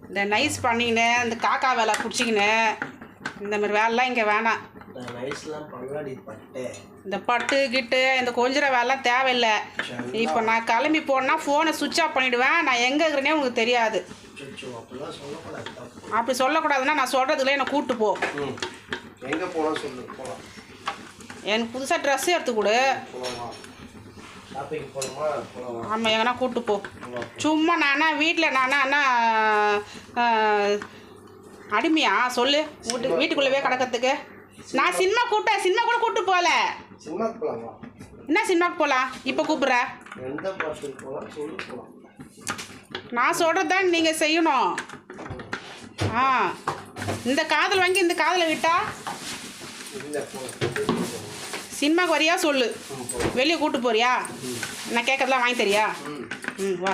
இந்த நைஸ் பண்ணிக்கின்னு இந்த காக்கா வேலை பிடிச்சிக்கின்னு இந்த மாதிரி வேலைலாம் இங்கே வேணாம். இந்த பட்டு கிட்டு இந்த கொஞ்சிற வேலைலாம் தேவையில்லை. இப்போ நான் கிளம்பி போனால் ஃபோனை சுவிட்ச் ஆஃப் பண்ணிவிடுவேன். நான் எங்கே இருக்கிறேனே உங்களுக்கு தெரியாது. அப்படி சொல்லக்கூடாதுன்னா நான் சொல்கிறதுல என்னை கூப்பிட்டு போ. எனக்கு புதுசாக ட்ரெஸ்ஸு எடுத்து கொடு. ஆமாம், எங்கன்னா கூப்பிட்டு போ. சும்மா நானா வீட்டில் நானா அடிமையா சொல்லு? வீட்டுக்குள்ளவே கிடக்கிறதுக்கு நான் சினிமா கூப்பிட்டேன். சினிமா கூட கூப்பிட்டு போகல. என்ன சினிமாவுக்கு போகலாம்? இப்போ கூப்பிட்ற நான் சொல்கிறது தான் நீங்கள் செய்யணும். இந்த காதல் வாங்கி இந்த காதலை விட்டா சினிமாவுக்கு வரியா சொல்லு? வெளியே கூப்பிட்டு போறியா? நான் கேட்கறதுலாம் வாங்கி தரியா? வா.